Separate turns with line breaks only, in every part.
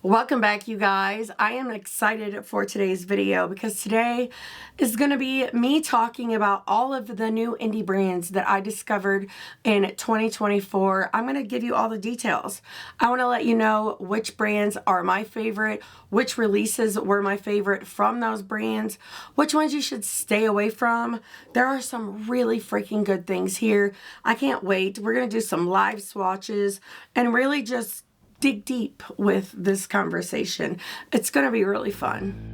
Welcome back, you guys. I am excited for today's video because today is going to be me talking about all of the new indie brands that I discovered in 2024. I'm going to give you all the details. I want to let you know which brands are my favorite, which releases were my favorite from those brands, which ones you should stay away from. There are some really freaking good things here. I can't wait. We're going to do some live swatches and really just dig deep with this conversation. It's going to be really fun.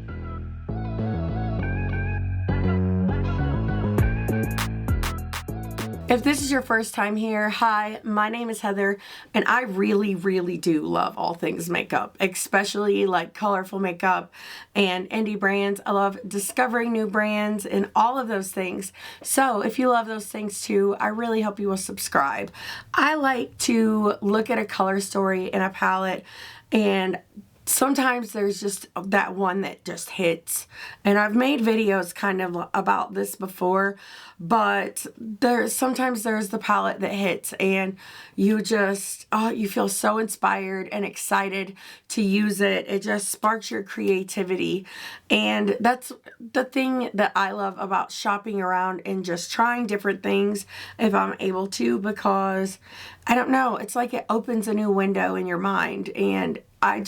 If this is your first time here, hi, my name is Heather, and I really do love all things makeup, especially like colorful makeup and indie brands. I love discovering new brands and all of those things. So if you love those things too, I really hope you will subscribe. I like to look at a color story in a palette, and sometimes there's just that one that just hits, and I've made videos kind of about this before, but sometimes there's the palette that hits and you just you feel so inspired and excited to use it. It just sparks your creativity, and that's the thing that I love about shopping around and just trying different things if I'm able to, because I don't know, it's like it opens a new window in your mind, and I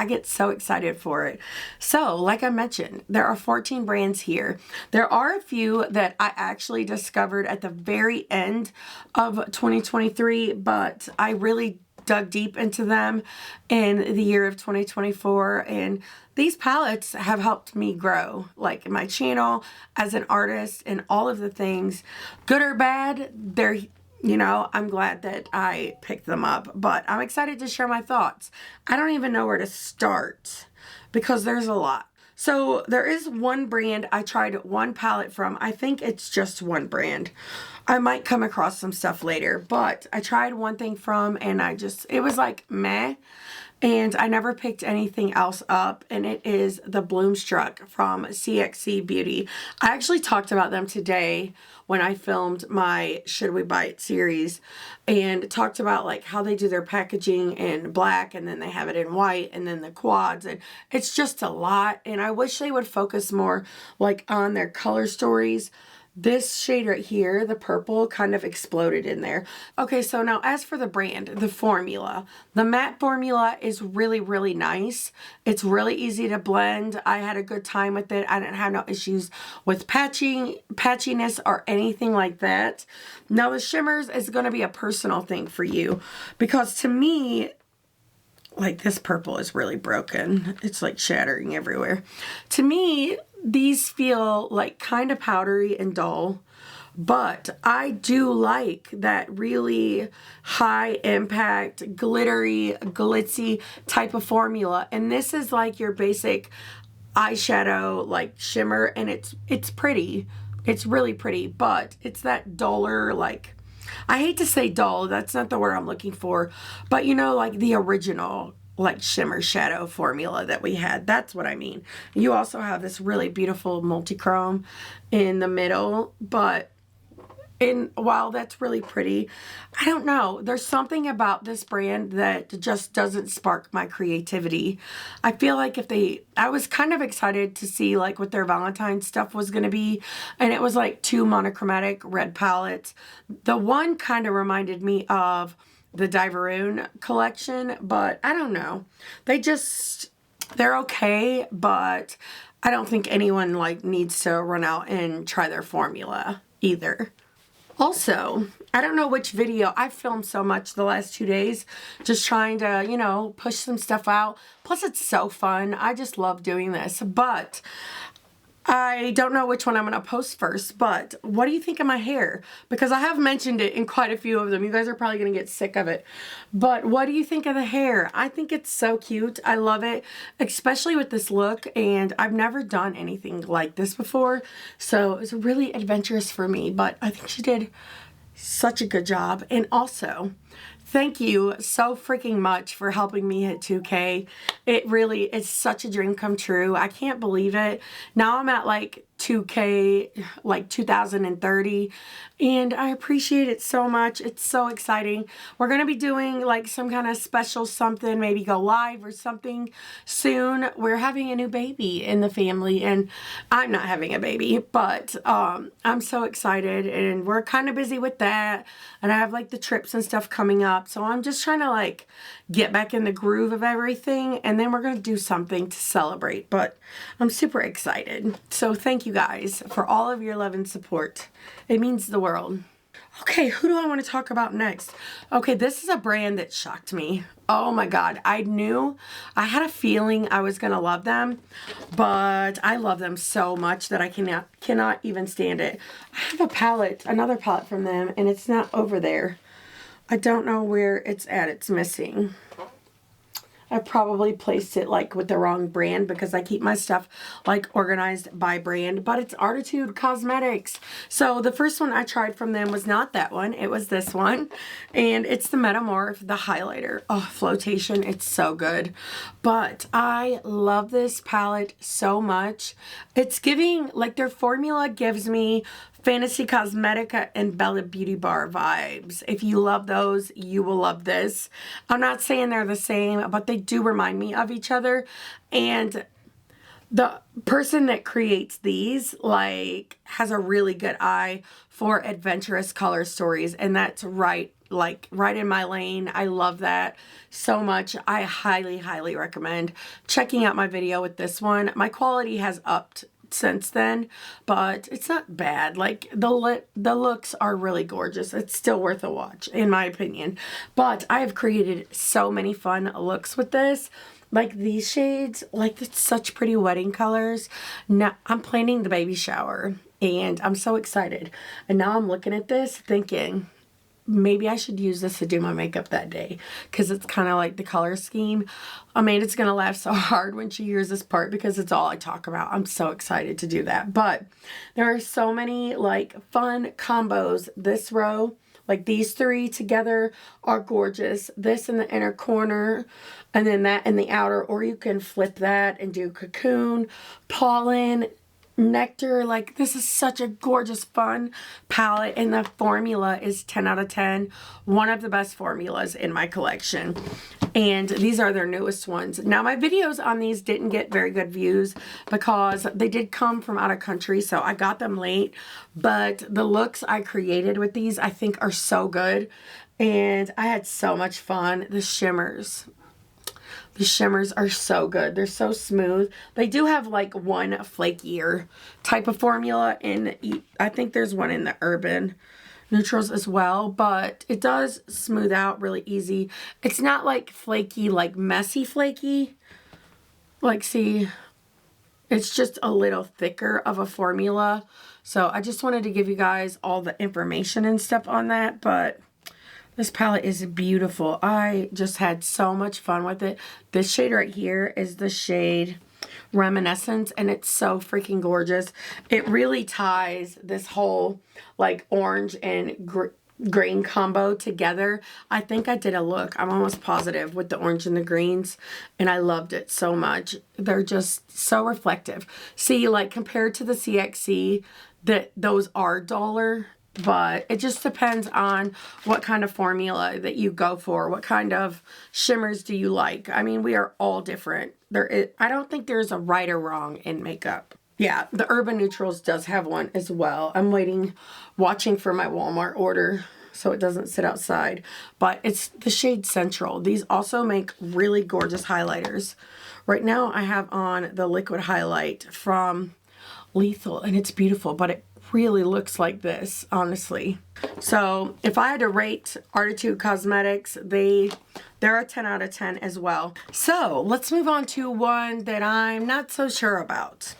get so excited for it. So, like I mentioned, there are 14 brands here. There are a few that I actually discovered at the very end of 2023, but I really dug deep into them in the year of 2024, and these palettes have helped me grow, like my channel as an artist and all of the things, good or bad. I'm glad that I picked them up, but I'm excited to share my thoughts. I don't even know where to start because there's a lot. So there is one brand I tried one palette from. I think it's just one brand. I might come across some stuff later, but I tried one thing from, and it was like meh. And I never picked anything else up, and it is the Bloomstruck from CXC Beauty. I actually talked about them today when I filmed my Should We Buy It series, and talked about like how they do their packaging in black, and then they have it in white, and then the quads, and it's just a lot, and I wish they would focus more like on their color stories. This shade right here, the purple, kind of exploded in there. Okay, so now as for the brand, the formula. The matte formula is really nice. It's really easy to blend. I had a good time with it. I didn't have no issues with patchiness or anything like that. Now the shimmers is going to be a personal thing for you, because to me, like, this purple is really broken. It's like shattering everywhere. To me, these feel like kind of powdery and dull, but I do like that really high impact, glittery, glitzy type of formula. And this is like your basic eyeshadow like shimmer, and it's pretty. It's really pretty, but it's that duller, like, I hate to say dull, that's not the word I'm looking for, but you know, like the original like shimmer shadow formula that we had. That's what I mean. You also have this really beautiful multi-chrome in the middle, but while that's really pretty, I don't know, there's something about this brand that just doesn't spark my creativity. I feel like I was kind of excited to see like what their Valentine's stuff was going to be, and it was like two monochromatic red palettes. The one kind of reminded me of the DeiVerune collection, but I don't know. They're okay, but I don't think anyone like needs to run out and try their formula either. Also, I don't know which video. I filmed so much the last 2 days, just trying to, push some stuff out. Plus, it's so fun. I just love doing this, but I don't know which one I'm going to post first, but what do you think of my hair? Because I have mentioned it in quite a few of them. You guys are probably going to get sick of it. But what do you think of the hair? I think it's so cute. I love it, especially with this look. And I've never done anything like this before. So it was really adventurous for me. But I think she did such a good job. And also, thank you so freaking much for helping me hit 2K. It really is such a dream come true. I can't believe it. Now I'm at like 2K, like 2030, and I appreciate it so much. It's so exciting. We're going to be doing like some kind of special something, maybe go live or something soon. We're having a new baby in the family, and I'm not having a baby, but I'm so excited, and we're kind of busy with that, and I have like the trips and stuff coming up, so I'm just trying to like get back in the groove of everything, and then we're going to do something to celebrate, but I'm super excited. So thank you guys for all of your love and support. It means the world. Okay, who do I want to talk about next? Okay, this is a brand that shocked me. Oh my god, I had a feeling I was gonna love them, but I love them so much that I cannot even stand it. I have a palette, another palette from them, and it's not over there. I don't know where it's at. It's missing. I probably placed it like with the wrong brand because I keep my stuff like organized by brand, but it's Artitude Cosmetics. So the first one I tried from them was not that one. It was this one, and it's the METAMORPH, the highlighter. Oh, flotation. It's so good. But I love this palette so much. It's giving, like their formula gives me Fantasy Cosmetica and Bella Beauty Bar vibes. If you love those, you will love this. I'm not saying they're the same, but they do remind me of each other. And the person that creates these, like, has a really good eye for adventurous color stories. And that's right in my lane. I love that so much. I highly, highly recommend checking out my video with this one. My quality has upped since then, but it's not bad. Like the looks are really gorgeous. It's still worth a watch in my opinion, but I have created so many fun looks with this. Like these shades, like it's such pretty wedding colors. Now I'm planning the baby shower and I'm so excited, and now I'm looking at this thinking maybe I should use this to do my makeup that day, because it's kind of like the color scheme. I mean, it's going to laugh so hard when she hears this part because it's all I talk about. I'm so excited to do that. But there are so many like fun combos this row. Like these three together are gorgeous. This in the inner corner and then that in the outer, or you can flip that and do cocoon, pollen, nectar. Like this is such a gorgeous fun palette, and the formula is 10 out of 10. One of the best formulas in my collection, and these are their newest ones. Now my videos on these didn't get very good views because they did come from out of country, so I got them late, but the looks I created with these I think are so good, and I had so much fun. The shimmers are so good. They're so smooth. They do have like one flakier type of formula, and I think there's one in the Urban Neutrals as well, but it does smooth out really easy. It's not like flaky, like messy flaky. Like see, it's just a little thicker of a formula. So I just wanted to give you guys all the information and stuff on that, but this palette is beautiful. I just had so much fun with it. This shade right here is the shade Reminiscence, and it's so freaking gorgeous. It really ties this whole like orange and green combo together. I think I did a look, I'm almost positive, with the orange and the greens, and I loved it so much. They're just so reflective. See, like compared to the CXC, those are duller, but it just depends on what kind of formula that you go for. What kind of shimmers do you like? I mean, we are all different. I don't think there's a right or wrong in makeup. Yeah, the Urban Neutrals does have one as well. I'm watching for my Walmart order so it doesn't sit outside. But it's the shade Central. These also make really gorgeous highlighters. Right now I have on the liquid highlight from Lethal, and it's beautiful, but it really looks like this, honestly. So if I had to rate Artitude Cosmetics, they're a 10 out of 10 as well. So let's move on to one that I'm not so sure about.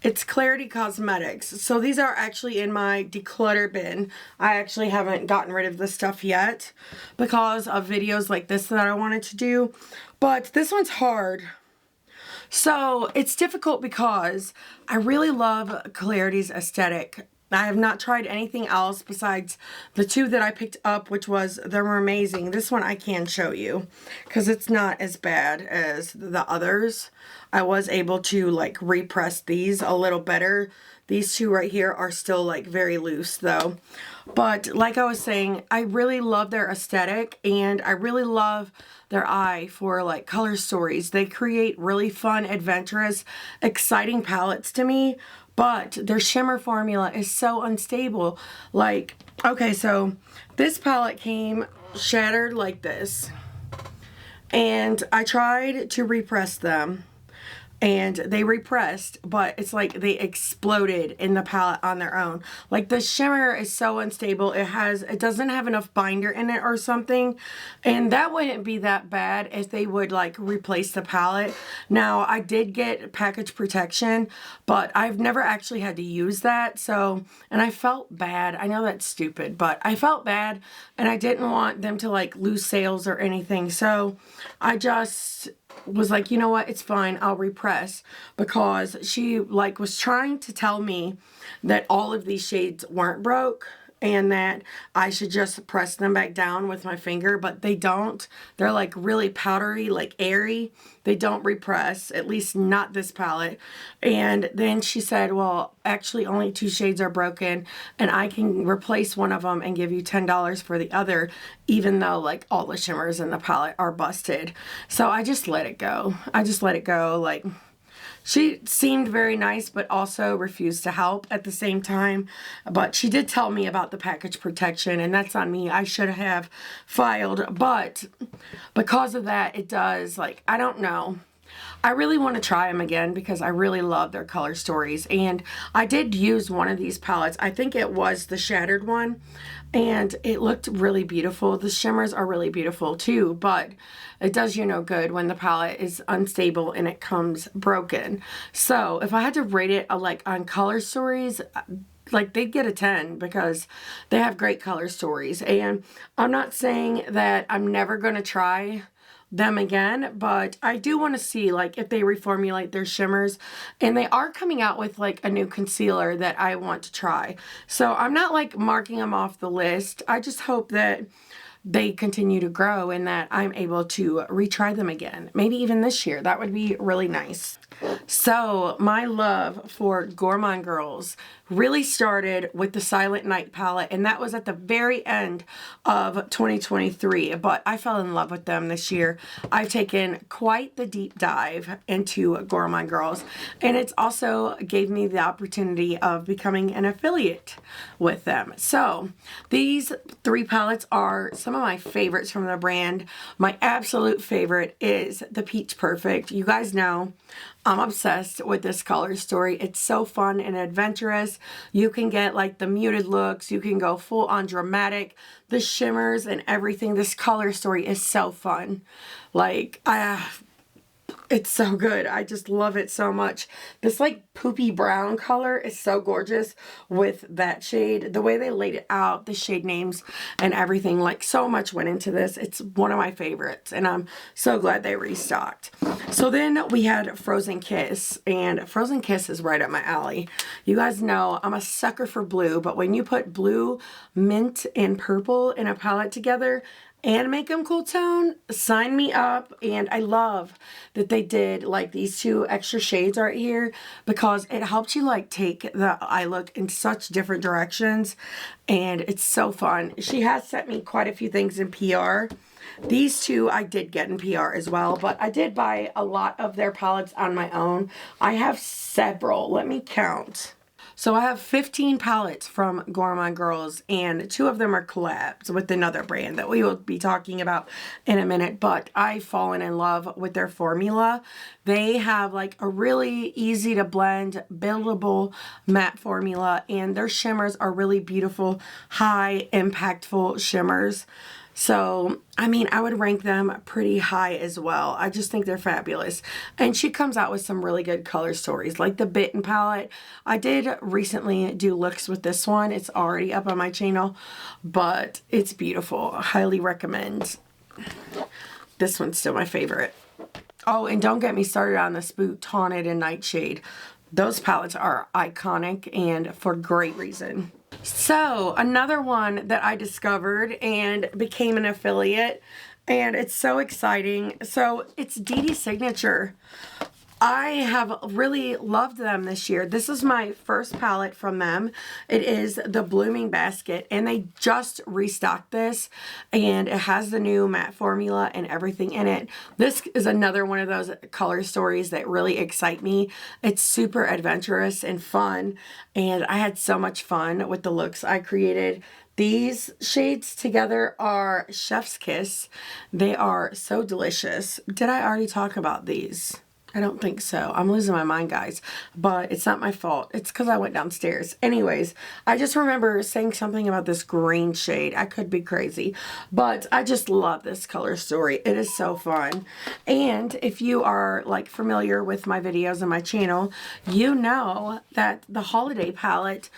It's Clarity Cosmetics. So these are actually in my declutter bin. I actually haven't gotten rid of this stuff yet because of videos like this that I wanted to do, but this one's hard. So it's difficult because I really love Clarity's aesthetic. I have not tried anything else besides the two that I picked up, which they were amazing. This one I can show you because it's not as bad as the others. I was able to like repress these a little better. These two right here are still like very loose though. But like I was saying, I really love their aesthetic and I really love their eye for like color stories. They create really fun, adventurous, exciting palettes to me. But their shimmer formula is so unstable. Like, okay, so this palette came shattered like this. And I tried to repress them. And they repressed, but it's like they exploded in the palette on their own. Like the shimmer is so unstable. It doesn't have enough binder in it or something. And that wouldn't be that bad if they would like replace the palette. Now I did get package protection, but I've never actually had to use that. So, and I felt bad. I know that's stupid, but I felt bad and I didn't want them to like lose sales or anything. So I just was like, you know what, it's fine, I'll repress, because she like was trying to tell me that all of these shades weren't broke and that I should just press them back down with my finger, but they don't. They're like really powdery, like airy. They don't repress, at least not this palette. And then she said, well, actually only 2 shades are broken and I can replace one of them and give you $10 for the other, even though like all the shimmers in the palette are busted. So I just let it go. I just let it go. Like, she seemed very nice, but also refused to help at the same time. But she did tell me about the package protection, and that's on me. I should have filed, but because of that, it does, like, I don't know. I really want to try them again because I really love their color stories. And I did use one of these palettes. I think it was the shattered one. And it looked really beautiful. The shimmers are really beautiful too. But it does you no good when the palette is unstable and it comes broken. So if I had to rate it like on color stories, like they'd get a 10 because they have great color stories. And I'm not saying that I'm never going to try them again, but I do want to see like if they reformulate their shimmers, and they are coming out with like a new concealer that I want to try. So I'm not like marking them off the list. I just hope that they continue to grow and that I'm able to retry them again. Maybe even this year. That would be really nice. So my love for Gourmande Girls really started with the Silent Night palette, and that was at the very end of 2023, but I fell in love with them this year. I've taken quite the deep dive into Gourmande Girls, and it's also gave me the opportunity of becoming an affiliate with them. So these 3 palettes are some of my favorites from the brand. My absolute favorite is the Peach Perfect. You guys know I'm obsessed with this color story. It's so fun and adventurous. You can get like the muted looks. You can go full on dramatic. The shimmers and everything. This color story is so fun. Like, it's so good. I just love it so much. This like poopy brown color is so gorgeous with that shade. The way they laid it out, the shade names and everything, like so much went into this. It's one of my favorites and I'm so glad they restocked. So then we had Frozen Kiss, and Frozen Kiss is right up my alley. You guys know I'm a sucker for blue, but when you put blue, mint, and purple in a palette together, and make them cool tone, sign me up. And I love that they did like these 2 extra shades right here because it helps you like take the eye look in such different directions, and it's so fun. She has sent me quite a few things in PR. These 2 I did get in PR as well, but I did buy a lot of their palettes on my own. I have several. Let me count. So I have 15 palettes from Gourmande Girls, and 2 of them are collabs with another brand that we will be talking about in a minute, but I've fallen in love with their formula. They have like a really easy to blend, buildable matte formula, and their shimmers are really beautiful, high impactful shimmers. So, I mean, I would rank them pretty high as well. I just think they're fabulous. And she comes out with some really good color stories, like the Bitten palette. I did recently do looks with this one. It's already up on my channel, but it's beautiful. I highly recommend. This one's still my favorite. Oh, and don't get me started on this Boot Haunted and Nightshade. Those palettes are iconic and for great reason. So another one that I discovered and became an affiliate, and it's so exciting. So it's DEDE Signature. I have really loved them this year. This is my first palette from them. It is the Blooming Basket, and they just restocked this, and it has the new matte formula and everything in it. This is another one of those color stories that really excite me. It's super adventurous and fun, and I had so much fun with the looks I created. These shades together are Chef's Kiss. They are so delicious. Did I already talk about these? I don't think so. I'm losing my mind, guys. But it's not my fault. It's because I went downstairs. Anyways, I just remember saying something about this green shade. I could be crazy. But I just love this color story. It is so fun. And if you are like familiar with my videos on my channel, you know that the holiday palette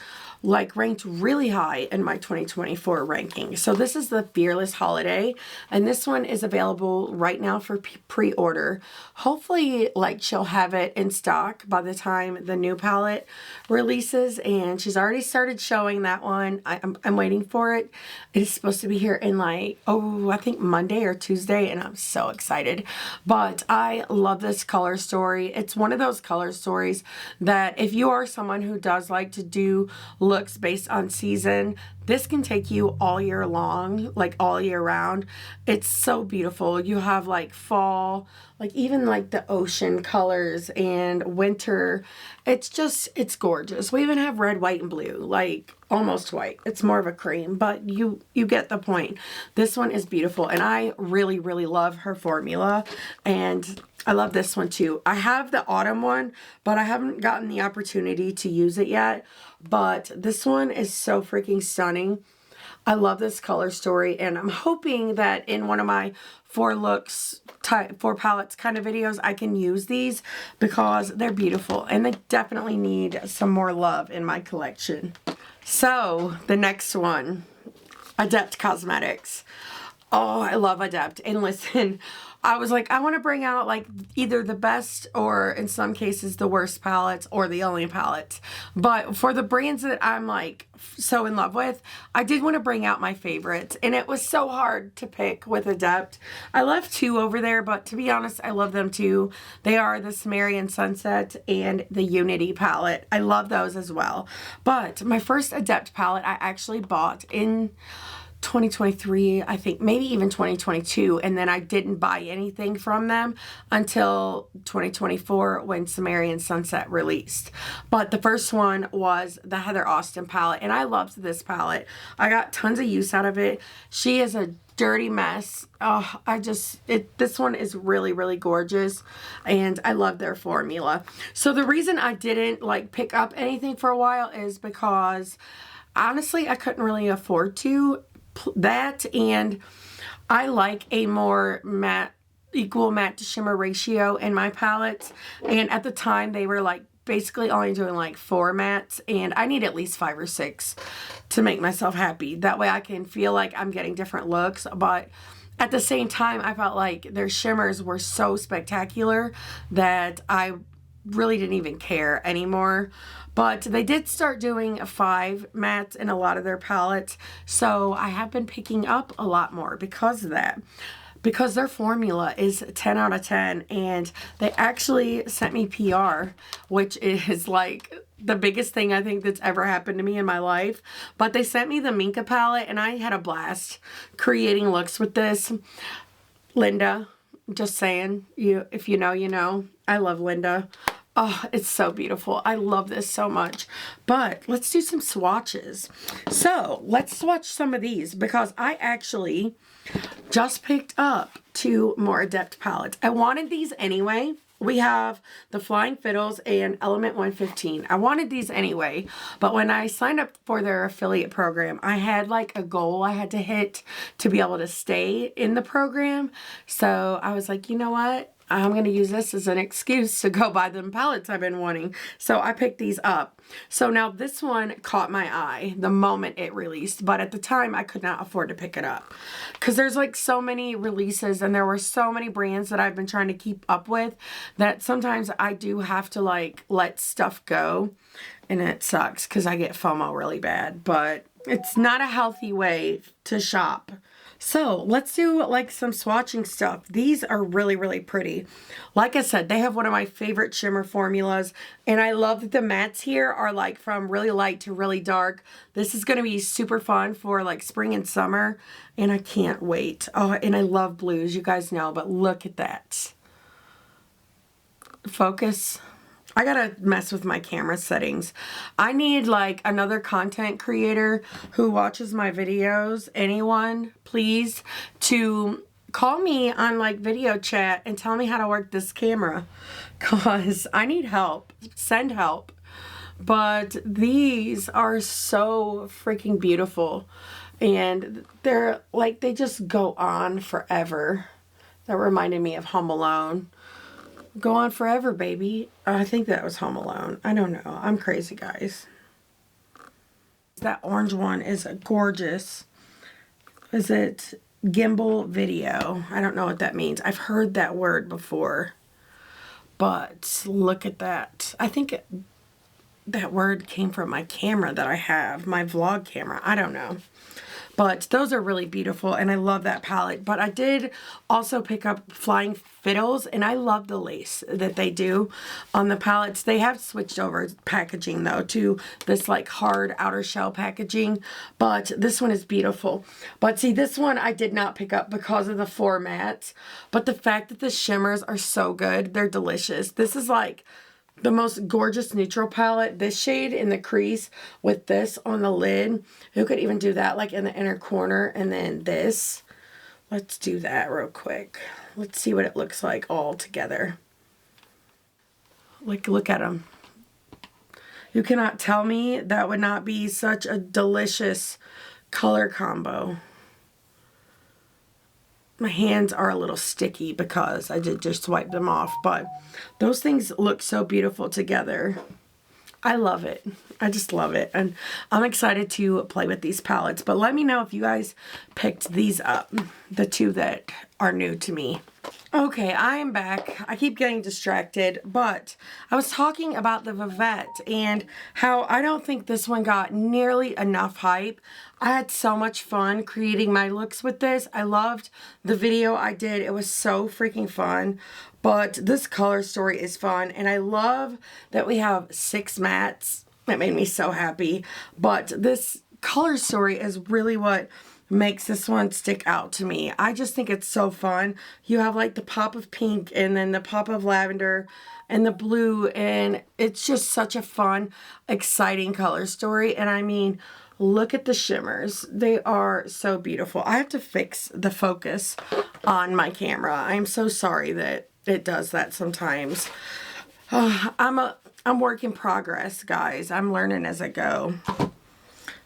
like ranked really high in my 2024 ranking. So this is the Fearless Holiday, and this one is available right now for pre-order. Hopefully like she'll have it in stock by the time the new palette releases, and she's already started showing that one. I'm waiting for it. It is supposed to be here in like, oh, I think Monday or Tuesday, and I'm so excited. But I love this color story. It's one of those color stories that if you are someone who does like to do looks based on season, this can take you all year long, like all year round. It's so beautiful. You have like fall, like even like the ocean colors, and winter. It's just, it's gorgeous. We even have red, white, and blue, like almost white. It's more of a cream, but you get the point. This one is beautiful, and I really, really love her formula, and I love this one too. I have the autumn one, but I haven't gotten the opportunity to use it yet. But this one is so freaking stunning. I love this color story, and I'm hoping that in one of my 4 palettes kind of videos, I can use these because they're beautiful, and they definitely need some more love in my collection. So the next one, Adept Cosmetics. Oh, I love Adept. And listen, I was like, I want to bring out like either the best or in some cases the worst palettes or the only palettes. But for the brands that I'm like so in love with, I did want to bring out my favorites. And it was so hard to pick with Adept. I left 2 over there, but to be honest, I love them too. They are the SAMARIAN Sunset and the Unity palette. I love those as well. But my first Adept palette I actually bought in 2023, I think, maybe even 2022, and then I didn't buy anything from them until 2024 when SAMARIAN Sunset released. But the first one was the Heather Austin palette, and I loved this palette. I got tons of use out of it. She is a dirty mess. Oh, this one is really, really gorgeous, and I love their formula. So the reason I didn't like pick up anything for a while is because honestly, I couldn't really afford to. That, and I like a more equal matte to shimmer ratio in my palettes, and at the time they were like basically only doing like 4 mattes, and I need at least 5 or 6 to make myself happy. That way I can feel like I'm getting different looks, but at the same time I felt like their shimmers were so spectacular that I really didn't even care anymore. But they did start doing 5 mattes in a lot of their palettes, so I have been picking up a lot more because of that. Because their formula is 10 out of 10, and they actually sent me PR, which is like the biggest thing I think that's ever happened to me in my life. But they sent me the Minka palette, and I had a blast creating looks with this. Linda, just saying, if you know, you know. I love Linda. Oh, it's so beautiful. I love this so much. But let's do some swatches. So let's swatch some of these because I actually just picked up 2 more Adept palettes. I wanted these anyway. We have the Flying Fiddles and Element 115. I wanted these anyway, but when I signed up for their affiliate program, I had like a goal I had to hit to be able to stay in the program. So I was like, you know what? I'm going to use this as an excuse to go buy them palettes I've been wanting. So I picked these up. So now this one caught my eye the moment it released, but at the time I could not afford to pick it up because there's like so many releases and there were so many brands that I've been trying to keep up with that sometimes I do have to like let stuff go, and it sucks because I get FOMO really bad, but it's not a healthy way to shop. So let's do like some swatching stuff. These are really, really pretty. Like I said, they have one of my favorite shimmer formulas, and I love that the mattes here are like from really light to really dark. This is going to be super fun for like spring and summer, and I can't wait. Oh, and I love blues, you guys know, but look at that. Focus. I gotta mess with my camera settings. I need like another content creator who watches my videos, anyone, please, to call me on like video chat and tell me how to work this camera, cause I need help. Send help. But these are so freaking beautiful, and they're like, they just go on forever. That reminded me of Home Alone. Go on forever, baby. I think that was Home Alone. I don't know. I'm crazy, guys. That orange one is gorgeous. Is it gimbal video? I don't know what that means. I've heard that word before. But look at that. I think that word came from my camera that I have. My vlog camera. I don't know. But those are really beautiful, and I love that palette. But I did also pick up Flying Fiddles, and I love the lace that they do on the palettes. They have switched over packaging, though, to this, like, hard outer shell packaging. But this one is beautiful. But, see, this one I did not pick up because of the 4 mattes. But the fact that the shimmers are so good, they're delicious. This is, like, the most gorgeous neutral palette. This shade in the crease with this on the lid. Who could even do that like in the inner corner? And then this. Let's do that real quick. Let's see what it looks like all together. Like, look at them. You cannot tell me that would not be such a delicious color combo. My hands are a little sticky because I did just wipe them off, but those things look so beautiful together. I love it. I just love it, and I'm excited to play with these palettes. But let me know if you guys picked these up, the 2 that are new to me. Okay, I am back. I keep getting distracted, but I was talking about the Vivette and how I don't think this one got nearly enough hype. I had so much fun creating my looks with this. I loved the video I did. It was so freaking fun. But this color story is fun, and I love that we have 6 mattes. That made me so happy. But this color story is really what makes this one stick out to me. I just think it's so fun. You have like the pop of pink and then the pop of lavender and the blue, and it's just such a fun, exciting color story. And I mean, look at the shimmers. They are so beautiful. I have to fix the focus on my camera. I'm so sorry that it does that sometimes. I'm work in progress, guys. I'm learning as I go.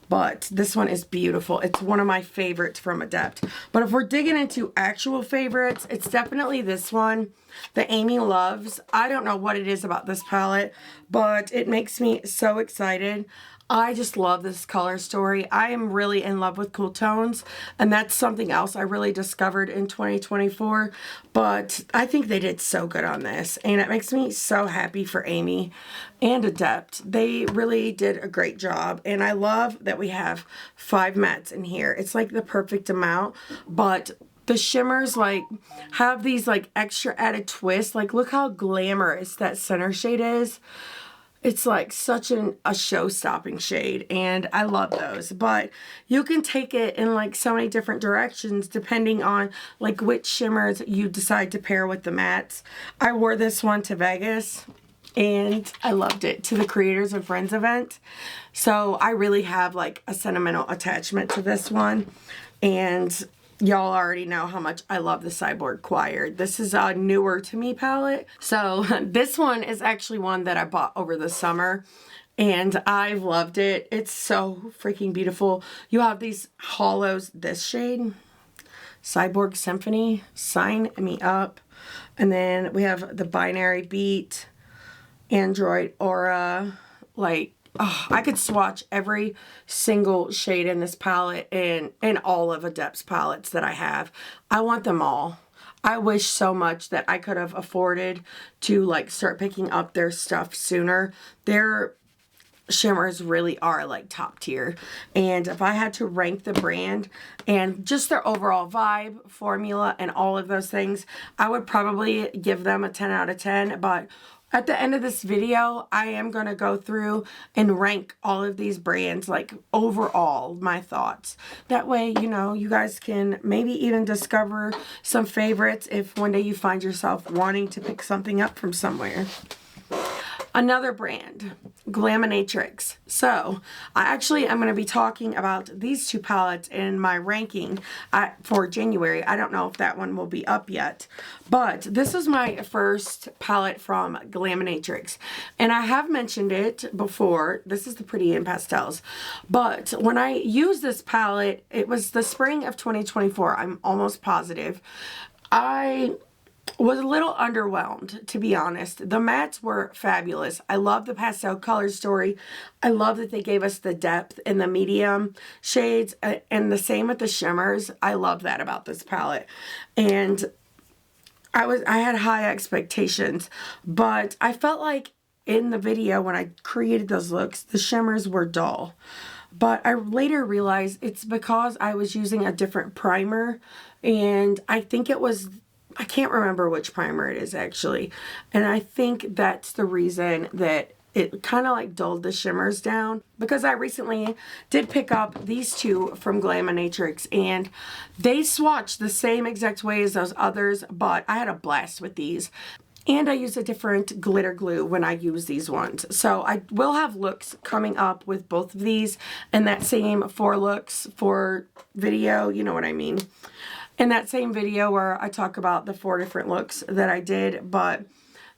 But this one is beautiful. It's one of my favorites from Adept. But if we're digging into actual favorites, it's definitely this one, the Amy Loves. I don't know what it is about this palette, but it makes me so excited. I just love this color story. I am really in love with cool tones, and that's something else I really discovered in 2024, but I think they did so good on this, and it makes me so happy for Amy and Adept. They really did a great job, and I love that we have 5 mattes in here. It's like the perfect amount, but the shimmers like have these like extra added twists. Like, look how glamorous that center shade is. It's like such a show-stopping shade, and I love those. But you can take it in like so many different directions depending on like which shimmers you decide to pair with the mattes. I wore this one to Vegas, and I loved it, to the Creators and Friends event. So I really have like a sentimental attachment to this one, and y'all already know how much I love the Cyborg Choir. This is a newer to me palette. So this one is actually one that I bought over the summer, and I've loved it. It's so freaking beautiful. You have these hollows, this shade, Cyborg Symphony, Sign Me Up. And then we have the Binary Beat, Android Aura. Like, oh, I could swatch every single shade in this palette and in all of Adept's palettes that I have. I want them all. I wish so much that I could have afforded to like start picking up their stuff sooner. Their shimmers really are like top tier, and if I had to rank the brand and just their overall vibe, formula, and all of those things, I would probably give them a 10 out of 10. But at the end of this video, I am going to go through and rank all of these brands, like overall my thoughts. That way, you know, you guys can maybe even discover some favorites if one day you find yourself wanting to pick something up from somewhere. Another brand, Glaminatrix. So, I actually am going to be talking about these two palettes in my ranking for January. I don't know if that one will be up yet. But this is my first palette from Glaminatrix. And I have mentioned it before. This is the Pretty in Pastels. But when I used this palette, it was the spring of 2024. I'm almost positive. I was a little underwhelmed, to be honest. The mattes were fabulous. I love the pastel color story. I love that they gave us the depth in the medium shades, and the same with the shimmers. I love that about this palette. And I had high expectations, but I felt like in the video when I created those looks, the shimmers were dull. But I later realized it's because I was using a different primer, and I think it was, I can't remember which primer it is actually. And I think that's the reason that it kind of like dulled the shimmers down, because I recently did pick up these two from Glaminatrix, and they swatch the same exact way as those others, but I had a blast with these. And I use a different glitter glue when I use these ones. So I will have looks coming up with both of these in that same 4 looks for video, you know what I mean. In that same video where I talk about the 4 different looks that I did, but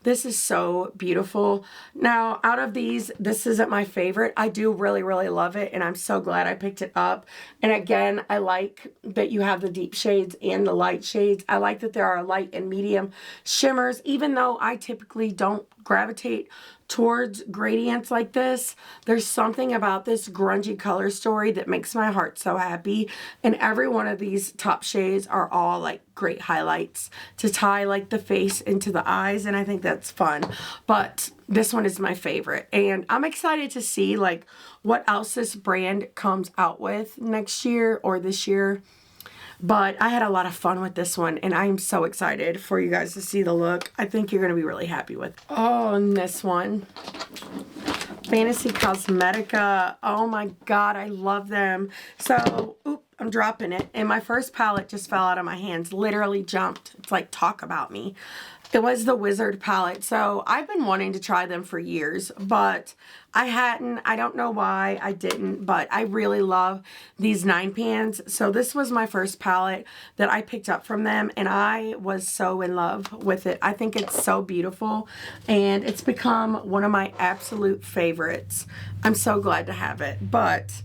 this is so beautiful. Now, out of these, this isn't my favorite. I do really, really love it, and I'm so glad I picked it up. And again, I like that you have the deep shades and the light shades. I like that there are light and medium shimmers, even though I typically don't gravitate towards gradients like this. There's something about this grungy color story that makes my heart so happy, and every one of these top shades are all like great highlights to tie like the face into the eyes, and I think that's fun. But this one is my favorite, and I'm excited to see like what else this brand comes out with next year or this year. But I had a lot of fun with this one, and I'm so excited for you guys to see the look. I think you're going to be really happy with it. Oh, and this one. Fantasy Cosmetica. Oh my god, I love them. So, oop, I'm dropping it. And my first palette just fell out of my hands. Literally jumped. It's like, talk about me. It was the Wizard palette. So I've been wanting to try them for years, but I hadn't. I don't know why I didn't, but I really love these 9 pans. So this was my first palette that I picked up from them, and I was so in love with it. I think it's so beautiful, and it's become one of my absolute favorites. I'm so glad to have it, but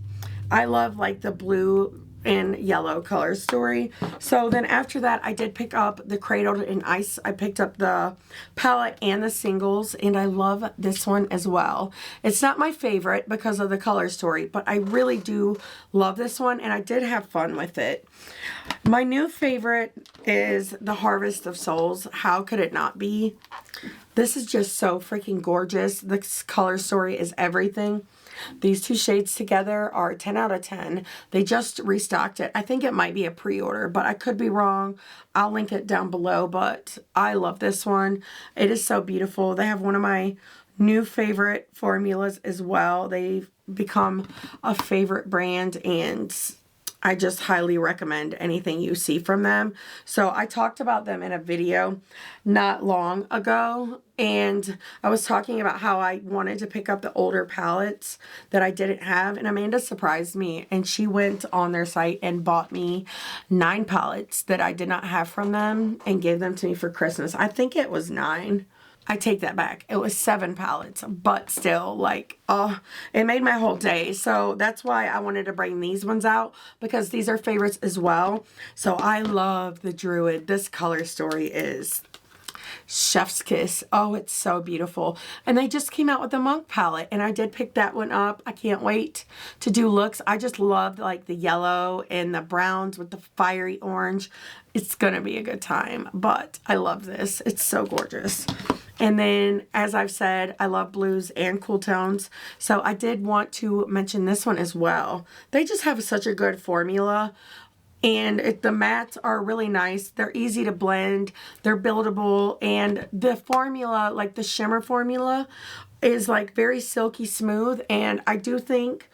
I love like the blue and yellow color story. So then after that, I did pick up the Cradled in Ice. I picked up the palette and the singles, and I love this one as well. It's not my favorite because of the color story, but I really do love this one, and I did have fun with it. My new favorite is the Harvest of Souls. How could it not be? This is just so freaking gorgeous. This color story is everything. These 2 shades together are 10 out of 10. They just restocked it. I think it might be a pre-order, but I could be wrong. I'll link it down below, but I love this one. It is so beautiful. They have one of my new favorite formulas as well. They've become a favorite brand, and I just highly recommend anything you see from them. So I talked about them in a video not long ago, and I was talking about how I wanted to pick up the older palettes that I didn't have, and Amanda surprised me, and she went on their site and bought me 9 palettes that I did not have from them and gave them to me for Christmas. I think it was 9. I take that back. It was 7 palettes, but still, like, oh, it made my whole day. So that's why I wanted to bring these ones out, because these are favorites as well. So I love the Druid. This color story is Chef's Kiss. Oh, it's so beautiful. And they just came out with the Monk palette, and I did pick that one up. I can't wait to do looks. I just love like the yellow and the browns with the fiery orange. It's gonna be a good time, but I love this. It's so gorgeous. And then, as I've said, I love blues and cool tones. So I did want to mention this one as well. They just have such a good formula. And the mattes are really nice. They're easy to blend. They're buildable. And the formula, like the shimmer formula, is like very silky smooth. And I do think,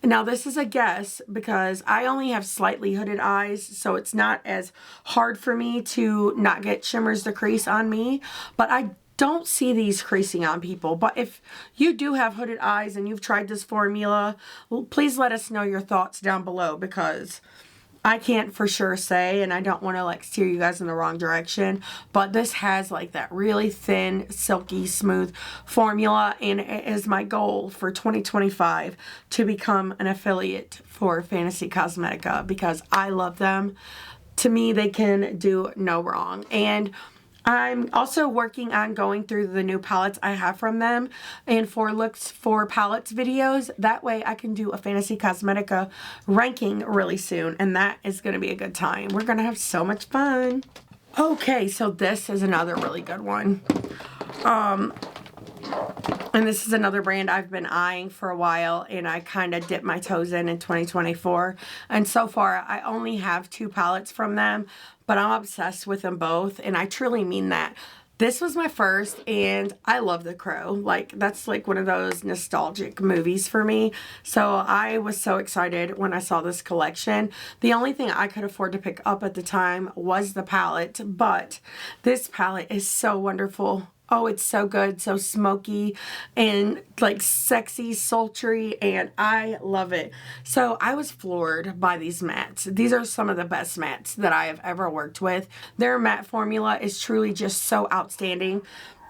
now this is a guess because I only have slightly hooded eyes, so it's not as hard for me to not get shimmers to crease on me. But I don't see these creasing on people. But if you do have hooded eyes and you've tried this formula, please let us know your thoughts down below, because I can't for sure say, and I don't want to like steer you guys in the wrong direction, but this has like that really thin, silky, smooth formula, and it is my goal for 2025 to become an affiliate for Fantasy Cosmetica, because I love them. To me, they can do no wrong. And I'm also working on going through the new palettes I have from them and for looks for palettes videos. That way I can do a Fantasy Cosmetica ranking really soon, and that is going to be a good time. We're going to have so much fun. Okay, so this is another really good one. And this is another brand I've been eyeing for a while, and I kind of dipped my toes in 2024. And so far, I only have 2 palettes from them, but I'm obsessed with them both, and I truly mean that. This was my first, and I love The Crow. Like, that's like one of those nostalgic movies for me. So I was so excited when I saw this collection. The only thing I could afford to pick up at the time was the palette, but this palette is so wonderful. Oh, it's so good, so smoky and like sexy, sultry, and I love it. So I was floored by these mattes. These are some of the best mattes that I have ever worked with. Their matte formula is truly just so outstanding.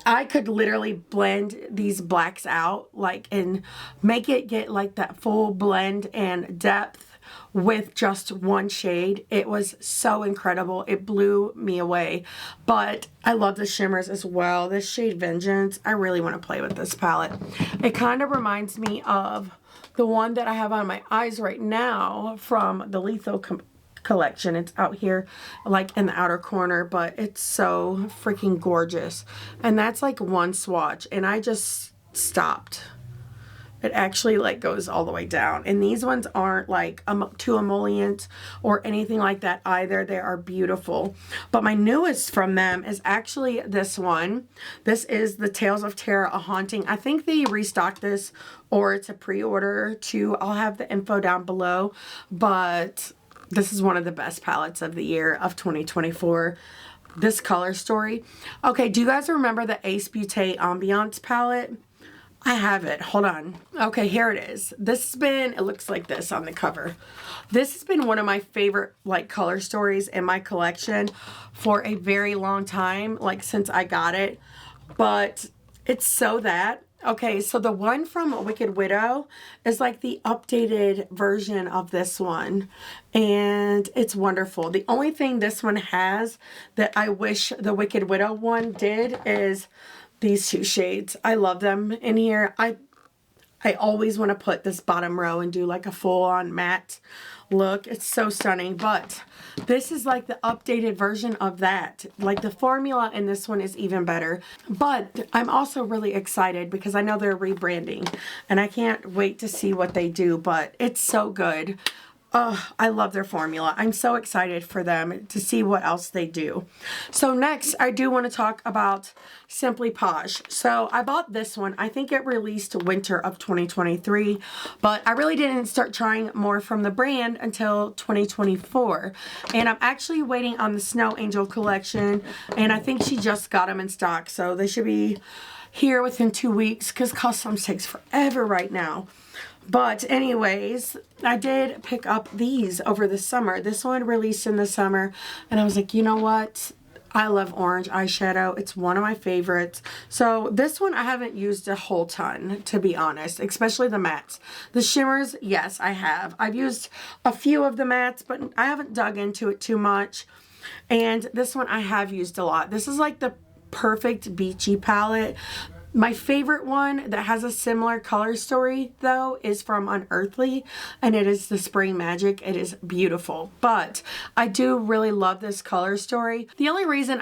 I could literally blend these blacks out like and make it get like that full blend and depth with just one shade. It was so incredible. It blew me away. But I love the shimmers as well. This shade Vengeance, I really want to play with this palette. It kind of reminds me of the one that I have on my eyes right now from the Lethal collection. It's out here like in the outer corner, but it's so freaking gorgeous. And that's like one swatch, and I just stopped. It actually like goes all the way down, and these ones aren't like too emollient or anything like that either. They are beautiful. But my newest from them is actually this one. This is the Tales of Terra, A Haunting. I think they restocked this, or it's a pre-order too. I'll have the info down below, but this is one of the best palettes of the year of 2024. This color story. Okay, do you guys remember the Ace Beauté Ambiance palette? I have it. Hold on. Okay, here it is. This has been, it looks like this on the cover. This has been one of my favorite like color stories in my collection for a very long time, like since I got it. But it's so that. Okay, so the one from Wicked Widow is like the updated version of this one, and it's wonderful. The only thing this one has that I wish the Wicked Widow one did is these 2 shades. I love them in here. I always want to put this bottom row and do like a full-on matte look. It's so stunning, but this is like the updated version of that. Like the formula in this one is even better. But I'm also really excited because I know they're rebranding, and I can't wait to see what they do, but it's so good. Oh, I love their formula. I'm so excited for them to see what else they do. So next, I do want to talk about Simply Posh. So I bought this one. I think it released winter of 2023, but I really didn't start trying more from the brand until 2024. And I'm actually waiting on the Snow Angel collection, and I think she just got them in stock. So they should be here within 2 weeks because customs takes forever right now. But anyways, I did pick up these over the summer. This one released in the summer, and I was like, you know what? I love orange eyeshadow. It's one of my favorites. So this one I haven't used a whole ton, to be honest, especially the mattes. The shimmers, yes, I have. I've used a few of the mattes, but I haven't dug into it too much. And this one I have used a lot. This is like the perfect beachy palette. My favorite one that has a similar color story though is from Unearthly, and it is the Spring Magic. It is beautiful, but I do really love this color story. The only reason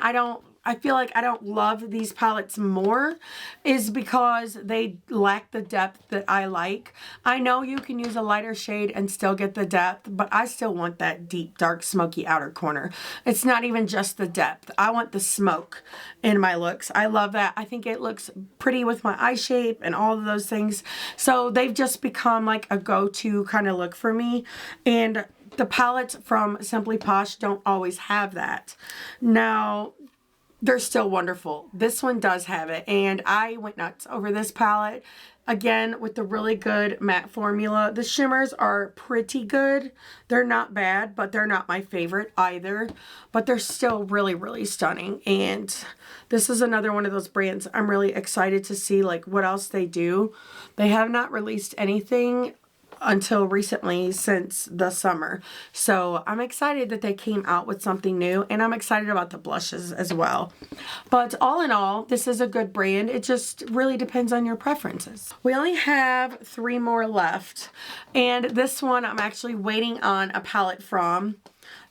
I feel like I don't love these palettes more is because they lack the depth that I like. I know you can use a lighter shade and still get the depth, but I still want that deep, dark, smoky outer corner. It's not even just the depth. I want the smoke in my looks. I love that. I think it looks pretty with my eye shape and all of those things. So they've just become like a go-to kind of look for me. And the palettes from Simply Posh don't always have that. Now, they're still wonderful. This one does have it, and I went nuts over this palette. Again, with the really good matte formula. The shimmers are pretty good. They're not bad, but they're not my favorite either. But they're still really, really stunning. And this is another one of those brands I'm really excited to see like what else they do. They have not released anything until recently since the summer. So I'm excited that they came out with something new, and I'm excited about the blushes as well. But all in all, this is a good brand. It just really depends on your preferences. We only have 3 more left, and this one I'm actually waiting on a palette from.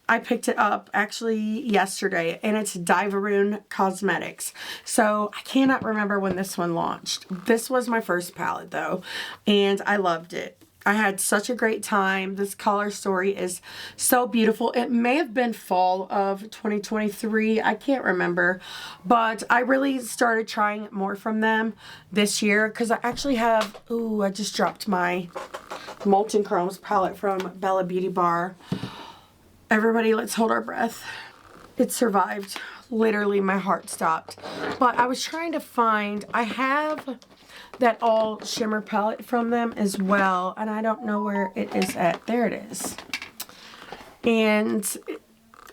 I picked it up actually yesterday, and it's DeiVerune Cosmetics. So I cannot remember when this one launched. This was my first palette though, and I loved it. I had such a great time. This color story is so beautiful. It may have been fall of 2023. I can't remember. But I really started trying more from them this year because I actually have... Ooh, I just dropped my Molten Chromes palette from Bella Beauty Bar. Everybody, let's hold our breath. It survived. Literally, my heart stopped. But I was trying to find... I have that all shimmer palette from them as well, and I don't know where it is at. There it is. And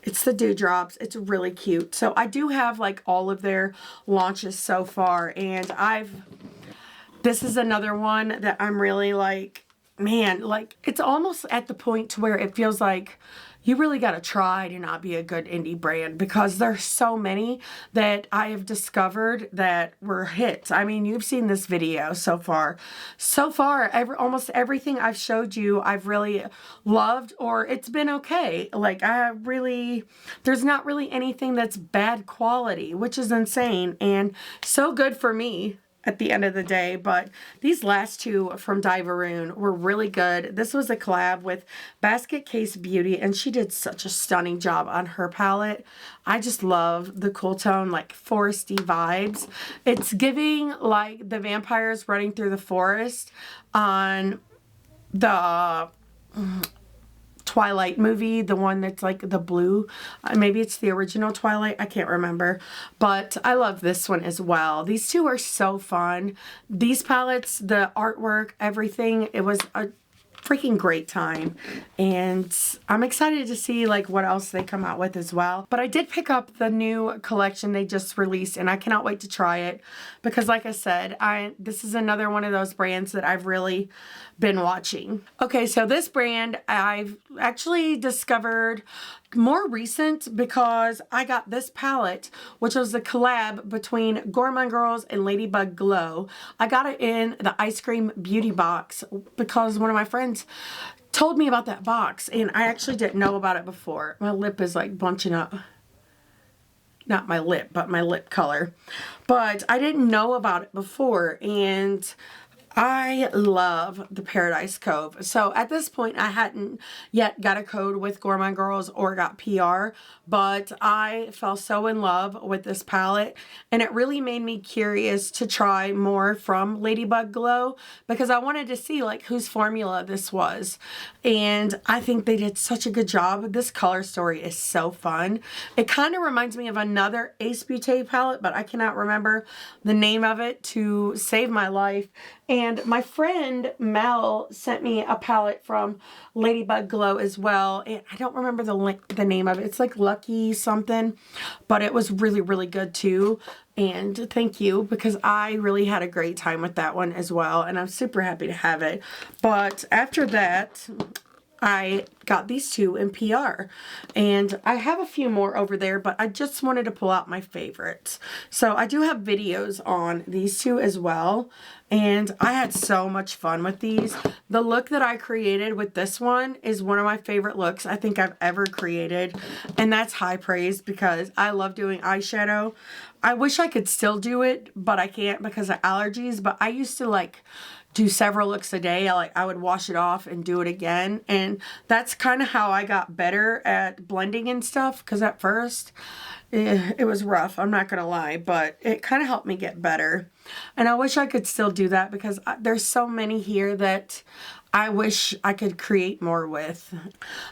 it's the Dewdrops. It's really cute. So I do have like all of their launches so far, and this is another one that I'm really like, man, like it's almost at the point to where it feels like you really got to try to not be a good indie brand, because there's so many that I have discovered that were hits. I mean, you've seen this video so far. So far, almost everything I've showed you, I've really loved, or it's been okay. Like, there's not really anything that's bad quality, which is insane and so good for me at the end of the day. But these last two from DeiVerune were really good. This was a collab with Basket Case Beauty, and she did such a stunning job on her palette. I just love the cool tone, like foresty vibes. It's giving like the vampires running through the forest on the Twilight movie, the one that's like the blue. Maybe it's the original Twilight. I can't remember. But I love this one as well. These two are so fun. These palettes, the artwork, everything, it was a freaking great time, and I'm excited to see like what else they come out with as well. But I did pick up the new collection they just released, and I cannot wait to try it because, like I said, this is another one of those brands that I've really been watching. Okay, so this brand I've actually discovered more recent because I got this palette, which was a collab between Gourmande Girls and Ladybug Glow. I got it in the ice cream beauty box because one of my friends told me about that box, and I actually didn't know about it before. My lip is like bunching up. Not my lip, but my lip color. But I didn't know about it before, and I love the Paradise Cove. So at this point, I hadn't yet got a code with Gourmande Girls or got PR, but I fell so in love with this palette, and it really made me curious to try more from Ladybug Glow because I wanted to see like whose formula this was. And I think they did such a good job. This color story is so fun. It kind of reminds me of another Ace Beauty palette, but I cannot remember the name of it to save my life. And my friend Mel sent me a palette from Ladybug Glow as well. And I don't remember the name of it. It's like Lucky something. But it was really, really good too. And thank you, because I really had a great time with that one as well. And I'm super happy to have it. But after that, I got these two in PR, and I have a few more over there, but I just wanted to pull out my favorites. So I do have videos on these two as well, and I had so much fun with these. The look that I created with this one is one of my favorite looks I think I've ever created, and that's high praise because I love doing eyeshadow. I wish I could still do it, but I can't because of allergies, but I used to like do several looks a day. I would wash it off and do it again, and that's kind of how I got better at blending and stuff, because at first it was rough, I'm not gonna lie, but it kind of helped me get better. And I wish I could still do that because there's so many here that I wish I could create more with.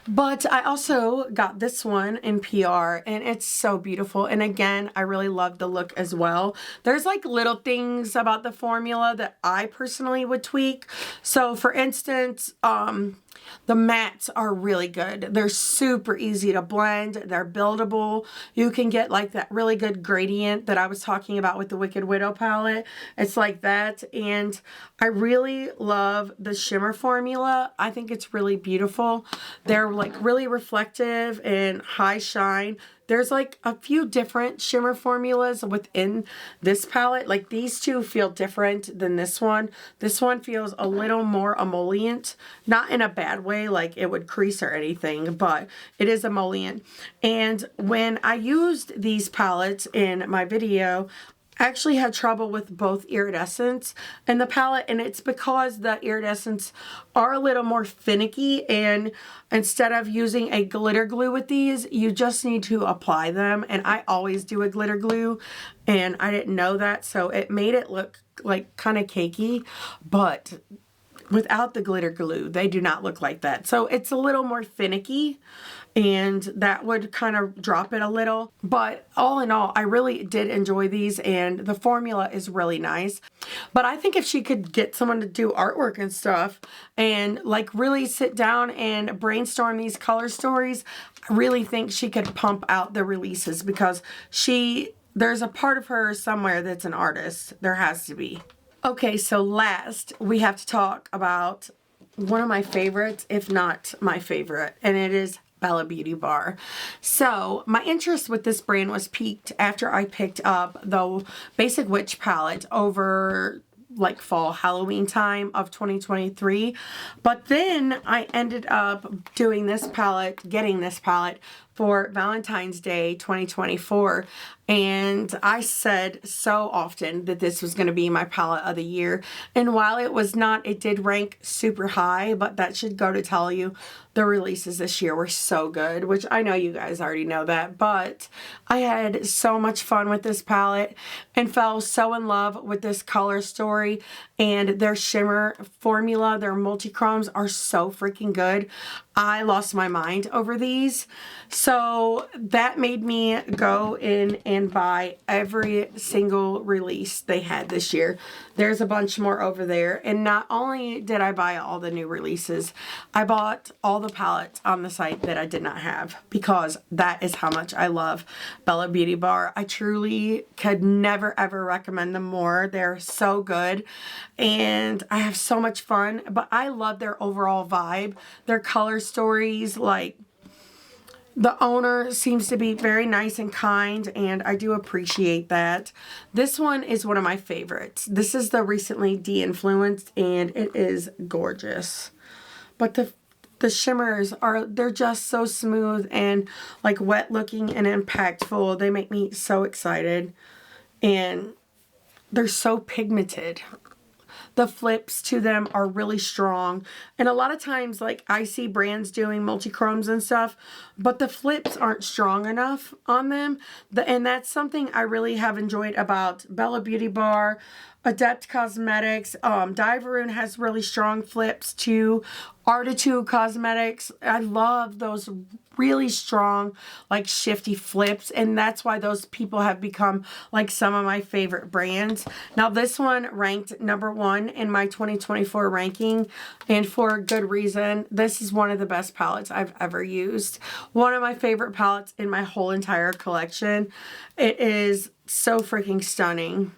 But I also got this one in PR, and it's so beautiful. And again, I really love the look as well. There's like little things about the formula that I personally would tweak. So for instance, the mattes are really good. They're super easy to blend. They're buildable. You can get like that really good gradient that I was talking about with the Wicked Widow palette. It's like that. And I really love the shimmer formula. I think it's really beautiful. They're like really reflective and high shine. There's like a few different shimmer formulas within this palette. Like these two feel different than this one. This one feels a little more emollient, not in a bad way like it would crease or anything, but it is emollient. And when I used these palettes in my video, I actually had trouble with both iridescence and the palette, and it's because the iridescents are a little more finicky, and instead of using a glitter glue with these, you just need to apply them. And I always do a glitter glue, and I didn't know that, so it made it look like kind of cakey, but without the glitter glue, they do not look like that. So it's a little more finicky, and that would kind of drop it a little. But all in all, I really did enjoy these, and the formula is really nice. But I think if she could get someone to do artwork and stuff and like really sit down and brainstorm these color stories, I really think she could pump out the releases, because there's a part of her somewhere that's an artist. There has to be. Okay, so last we have to talk about one of my favorites, if not my favorite, and it is Bella Beauty Bar. So my interest with this brand was piqued after I picked up the Basic Witch palette over like fall Halloween time of 2023, but then I ended up doing this palette, getting this palette for Valentine's Day 2024, and I said so often that this was going to be my palette of the year, and while it was not, it did rank super high, but that should go to tell you the releases this year were so good, which I know you guys already know that, but I had so much fun with this palette and fell so in love with this color story, and their shimmer formula, their multi-chromes are so freaking good. I lost my mind over these. So that made me go in and buy every single release they had this year. There's a bunch more over there. And not only did I buy all the new releases, I bought all the palettes on the site that I did not have, because that is how much I love Bella Beauty Bar. I truly could never ever recommend them more. They're so good and I have so much fun, but I love their overall vibe, their color stories. Like, the owner seems to be very nice and kind, and I do appreciate that. This one is one of my favorites. This is the recently de-influenced, and it is gorgeous. But the shimmers they're just so smooth and like wet looking and impactful. They make me so excited, and they're so pigmented. The flips to them are really strong, and a lot of times like I see brands doing multi-chromes and stuff, but the flips aren't strong enough on them, and that's something I really have enjoyed about Bella Beauty Bar, Adept Cosmetics. DeiVerune has really strong flips too. Artitude Cosmetics, I love those really strong, like shifty flips, and that's why those people have become like some of my favorite brands. Now this one ranked #1 in my 2024 ranking, and for good reason. This is one of the best palettes I've ever used. One of my favorite palettes in my whole entire collection. It is so freaking stunning.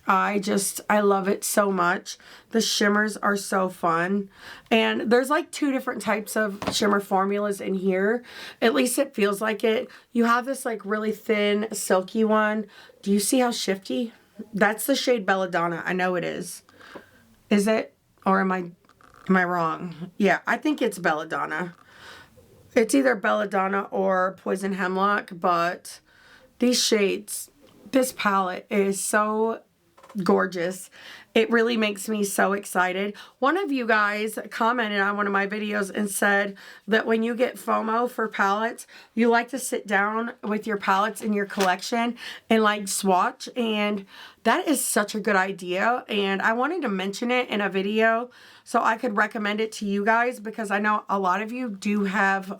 I love it so much. The shimmers are so fun. And there's like 2 different types of shimmer formulas in here. At least it feels like it. You have this like really thin, silky one. Do you see how shifty? That's the shade Belladonna. I know it is. Is it? Or am I wrong? Yeah, I think it's Belladonna. It's either Belladonna or Poison Hemlock, but these shades, this palette is so gorgeous. It really makes me so excited. One of you guys commented on one of my videos and said that when you get FOMO for palettes, you like to sit down with your palettes in your collection and like swatch, and that is such a good idea. And I wanted to mention it in a video so I could recommend it to you guys, because I know a lot of you do have,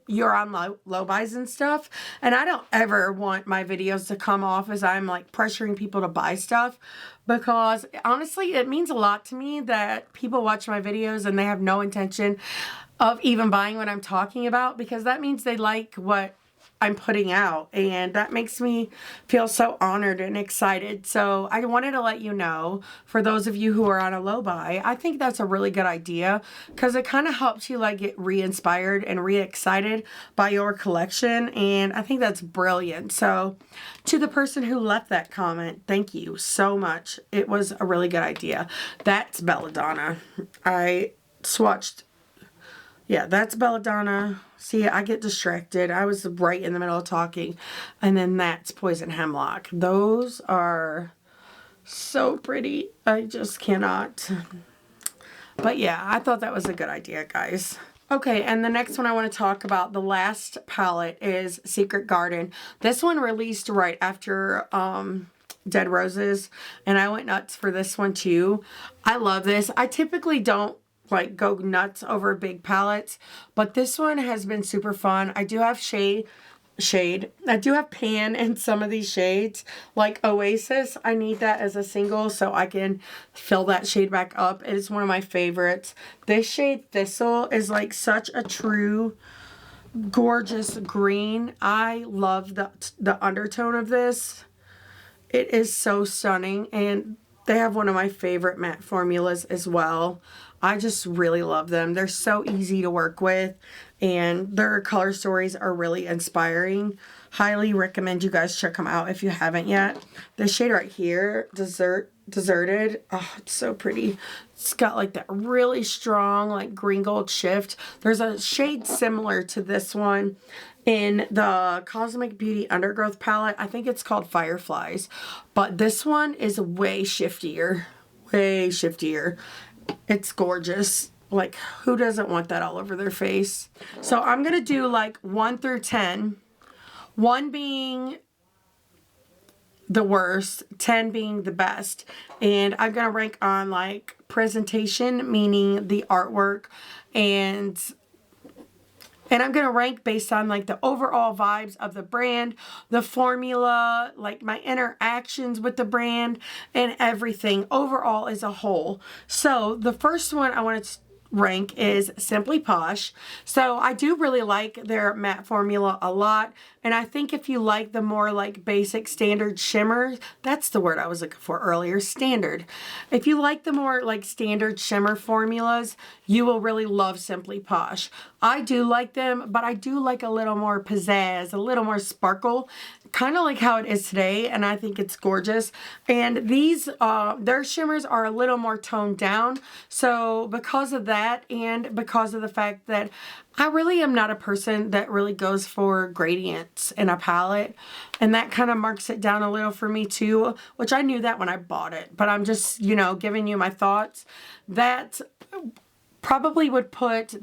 you're on low buys and stuff, and I don't ever want my videos to come off as I'm like pressuring people to buy stuff, because honestly, it means a lot to me that people watch my videos and they have no intention of even buying what I'm talking about, because that means they like what I'm putting out, and that makes me feel so honored and excited. So I wanted to let you know, for those of you who are on a low buy, I think that's a really good idea, because it kind of helps you like get re-inspired and re-excited by your collection, and I think that's brilliant. So to the person who left that comment, thank you so much. It was a really good idea. That's Belladonna. I swatched. Yeah, that's Belladonna. See, I get distracted. I was right in the middle of talking. And then that's Poison Hemlock. Those are so pretty. I just cannot. But yeah, I thought that was a good idea, guys. Okay, and the next one I want to talk about, the last palette, is Secret Garden. This one released right after Dead Roses, and I went nuts for this one too. I love this. I typically don't like go nuts over big palettes, but this one has been super fun. I do have shade. I do have pan in some of these shades, like Oasis. I need that as a single so I can fill that shade back up. It is one of my favorites. This shade Thistle is like such a true gorgeous green. I love the undertone of this. It is so stunning, and they have one of my favorite matte formulas as well. I just really love them. They're so easy to work with, and their color stories are really inspiring. Highly recommend you guys check them out if you haven't yet. This shade right here, Deserted. Oh, it's so pretty. It's got like that really strong like green gold shift. There's a shade similar to this one in the Cosmic Beauty Undergrowth palette. I think it's called Fireflies, but this one is way shiftier. Way shiftier. It's gorgeous. Like, who doesn't want that all over their face? So I'm going to do like 1 through 10. 1 being the worst, 10 being the best. And I'm going to rank on like presentation, meaning the artwork, and I'm going to rank based on like the overall vibes of the brand, the formula, like my interactions with the brand, and everything overall as a whole. So the first one I want to rank is Simply Posh. So I do really like their matte formula a lot, and I think if you like the more like basic standard shimmer, that's the word I was looking for earlier, standard. If you like the more like standard shimmer formulas, you will really love Simply Posh. I do like them, but I do like a little more pizzazz, a little more sparkle, kind of like how it is today, and I think it's gorgeous. And these, their shimmers are a little more toned down, so because of that, and because of the fact that I really am not a person that really goes for gradients in a palette, and that kind of marks it down a little for me too, which I knew that when I bought it, but I'm just, you know, giving you my thoughts. That probably would put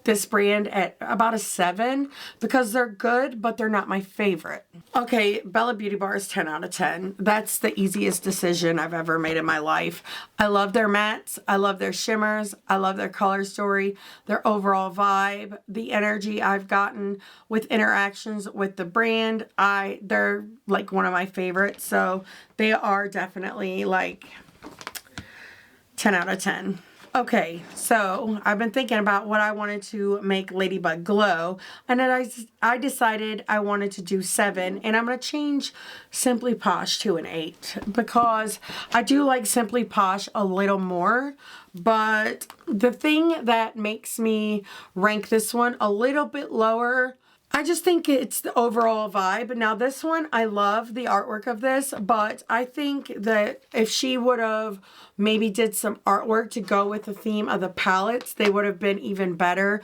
this brand at about a 7, because they're good, but they're not my favorite. Okay, Bella Beauty Bar is 10 out of 10. That's the easiest decision I've ever made in my life. I love their mattes. I love their shimmers. I love their color story, their overall vibe, the energy I've gotten with interactions with the brand. They're like one of my favorites, so they are definitely like 10 out of 10. Okay, so I've been thinking about what I wanted to make Ladybug Glow, and then I decided I wanted to do 7, and I'm going to change Simply Posh to an 8 because I do like Simply Posh a little more, but the thing that makes me rank this one a little bit lower, I just think it's the overall vibe. Now this one, I love the artwork of this, but I think that if she would have maybe did some artwork to go with the theme of the palettes, they would have been even better.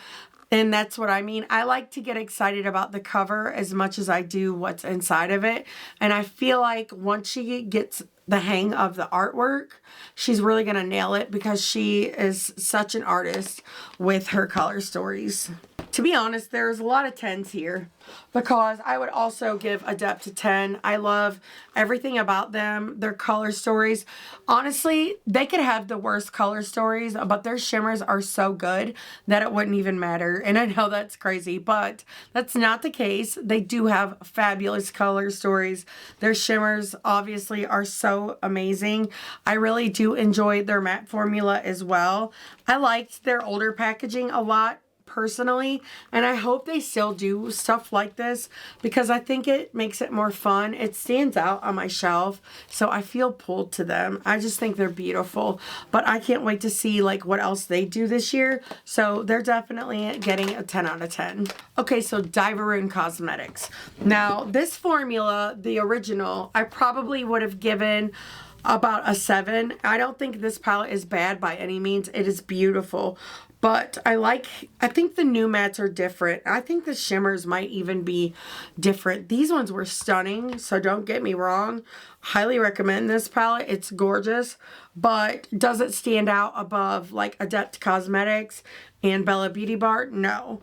And that's what I mean. I like to get excited about the cover as much as I do what's inside of it. And I feel like once she gets the hang of the artwork, she's really going to nail it because she is such an artist with her color stories. To be honest, there's a lot of 10s here because I would also give Adept a 10. I love everything about them, their color stories. Honestly, they could have the worst color stories, but their shimmers are so good that it wouldn't even matter. And I know that's crazy, but that's not the case. They do have fabulous color stories. Their shimmers obviously are so amazing. I really do enjoy their matte formula as well. I liked their older packaging a lot personally, and I hope they still do stuff like this because I think it makes it more fun. It stands out on my shelf, so I feel pulled to them. I just think they're beautiful, but I can't wait to see like what else they do this year, so they're definitely getting a 10 out of 10. Okay, so DeiVerune Cosmetics. Now this formula, the original, I probably would have given about a 7. I don't think this palette is bad by any means. It is beautiful. But I think the new mattes are different. I think the shimmers might even be different. These ones were stunning, so don't get me wrong. Highly recommend this palette. It's gorgeous, but does it stand out above like Adept Cosmetics and Bella Beauty Bar? No.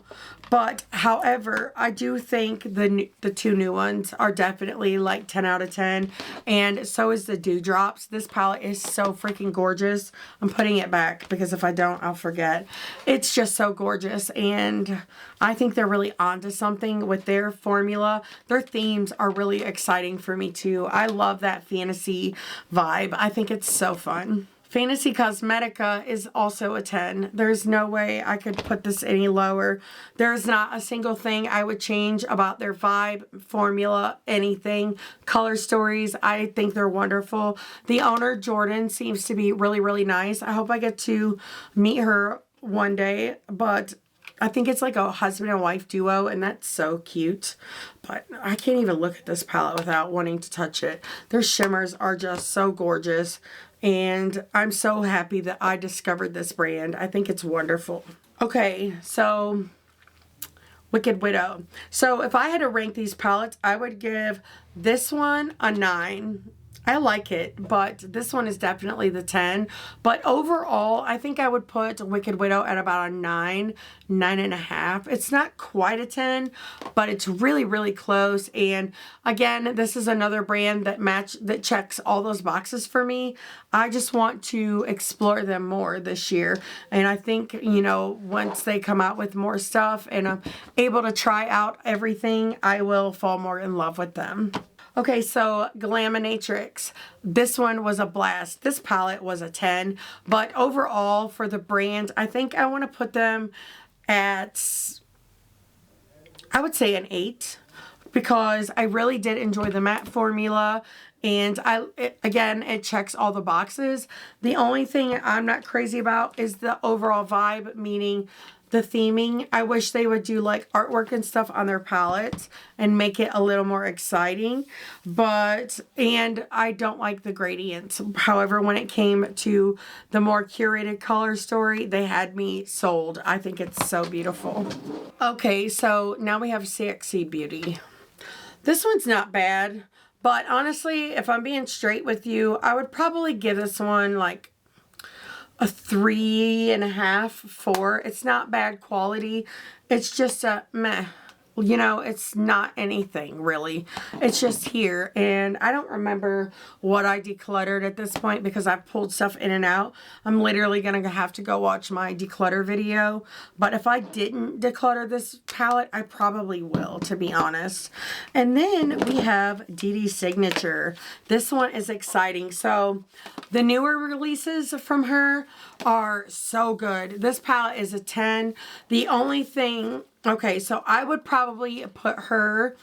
But however, I do think the two new ones are definitely like 10 out of 10. And so is the Dewdrops. This palette is so freaking gorgeous. I'm putting it back because if I don't, I'll forget. It's just so gorgeous. And I think they're really onto something with their formula. Their themes are really exciting for me too. I love that fantasy vibe. I think it's so fun. Fantasy Cosmetica is also a 10. There's no way I could put this any lower. There's not a single thing I would change about their vibe, formula, anything. Color stories, I think they're wonderful. The owner, Jordan, seems to be really, really nice. I hope I get to meet her one day, but I think it's like a husband and wife duo, and that's so cute. But I can't even look at this palette without wanting to touch it. Their shimmers are just so gorgeous, and I'm so happy that I discovered this brand. I think it's wonderful. Okay, so Wicked Widow. So if I had to rank these palettes, I would give this one a 9. I like it, but this one is definitely the 10. But overall, I think I would put Wicked Widow at about a 9, 9.5. It's not quite a 10, but it's really, really close. And again, this is another brand that checks all those boxes for me. I just want to explore them more this year. And I think, you know, once they come out with more stuff and I'm able to try out everything, I will fall more in love with them. Okay, so Glaminatrix. This one was a blast. This palette was a 10, but overall for the brand, I think I want to put them at, I would say an 8, because I really did enjoy the matte formula, and again, it checks all the boxes. The only thing I'm not crazy about is the overall vibe, meaning the theming. I wish they would do like artwork and stuff on their palettes and make it a little more exciting. And I don't like the gradients. However, when it came to the more curated color story, they had me sold. I think it's so beautiful. Okay, so now we have CXC Beauty. This one's not bad, but honestly, if I'm being straight with you, I would probably give this one like a 3.5, 4. It's not bad quality. It's just a meh. you know, it's not anything really. It's just here, and I don't remember what I decluttered at this point because I've pulled stuff in and out. I'm literally gonna have to go watch my declutter video, but if I didn't declutter this palette, I probably will, to be honest. And then we have DEDE Signature. This one is exciting. So the newer releases from her are so good. This palette is a 10. The only thing, okay, so I would probably put her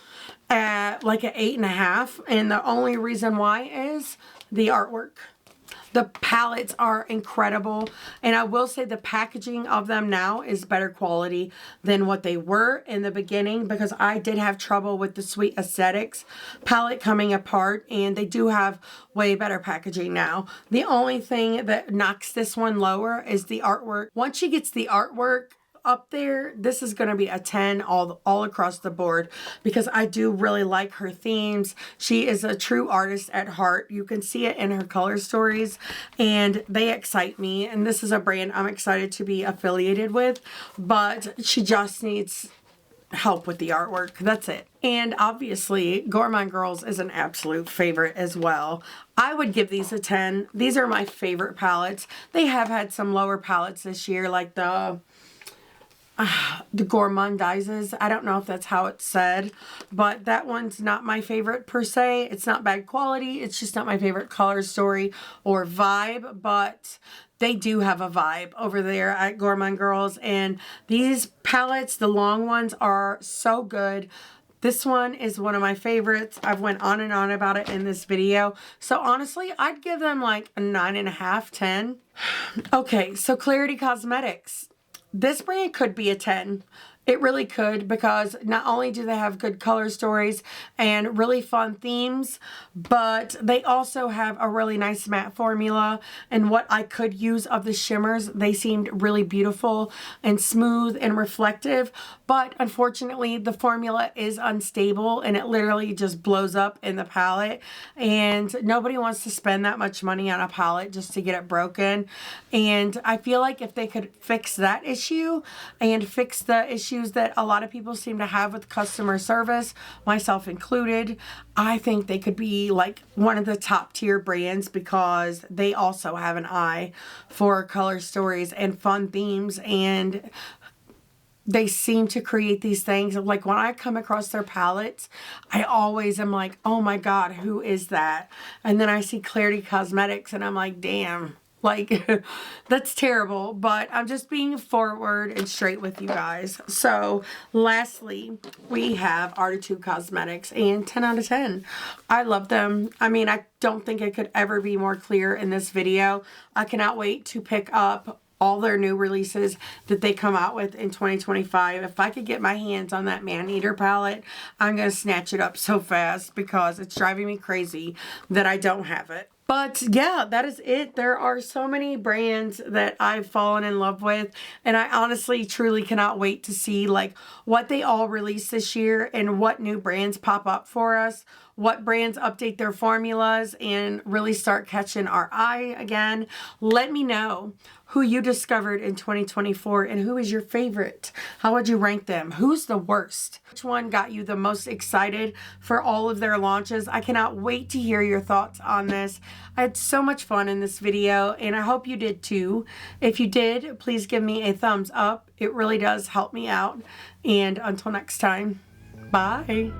at like an 8.5, and the only reason why is the artwork. The palettes are incredible, and I will say the packaging of them now is better quality than what they were in the beginning, because I did have trouble with the Sweet Aesthetics palette coming apart, and they do have way better packaging now. The only thing that knocks this one lower is the artwork. Once she gets the artwork up there, this is going to be a 10 all across the board, because I do really like her themes. She is a true artist at heart. You can see it in her color stories, and they excite me, and this is a brand I'm excited to be affiliated with, but she just needs help with the artwork. That's it. And obviously Gourmande Girls is an absolute favorite as well. I would give these a 10. These are my favorite palettes. They have had some lower palettes this year, like the Gourmandizes. I don't know if that's how it's said, but that one's not my favorite per se. It's not bad quality. It's just not my favorite color story or vibe, but they do have a vibe over there at Gourmande Girls. And these palettes, the long ones, are so good. This one is one of my favorites. I've went on and on about it in this video. So honestly, I'd give them like a 9.5, 10. Okay, so Clarity Cosmetics. This brand could be a 10. It really could, because not only do they have good color stories and really fun themes, but they also have a really nice matte formula. And what I could use of the shimmers, they seemed really beautiful and smooth and reflective. But unfortunately, the formula is unstable, and it literally just blows up in the palette. And nobody wants to spend that much money on a palette just to get it broken. And I feel like if they could fix that issue and fix the issue that a lot of people seem to have with customer service, myself included, I think they could be like one of the top tier brands, because they also have an eye for color stories and fun themes, and they seem to create these things. Like when I come across their palettes, I always am like, oh my god, who is that? And then I see Clarity Cosmetics and I'm like, damn. Like, that's terrible, but I'm just being forward and straight with you guys. So, lastly, we have Artitude Cosmetics, and 10 out of 10. I love them. I mean, I don't think it could ever be more clear in this video. I cannot wait to pick up all their new releases that they come out with in 2025. If I could get my hands on that Man-Eater palette, I'm going to snatch it up so fast, because it's driving me crazy that I don't have it. But yeah, that is it. There are so many brands that I've fallen in love with, and I honestly truly cannot wait to see like what they all release this year and what new brands pop up for us, what brands update their formulas and really start catching our eye again. Let me know who you discovered in 2024 and who is your favorite. How would you rank them? Who's the worst? Which one got you the most excited for all of their launches? I cannot wait to hear your thoughts on this. I had so much fun in this video, and I hope you did too. If you did, please give me a thumbs up. It really does help me out. And until next time, bye.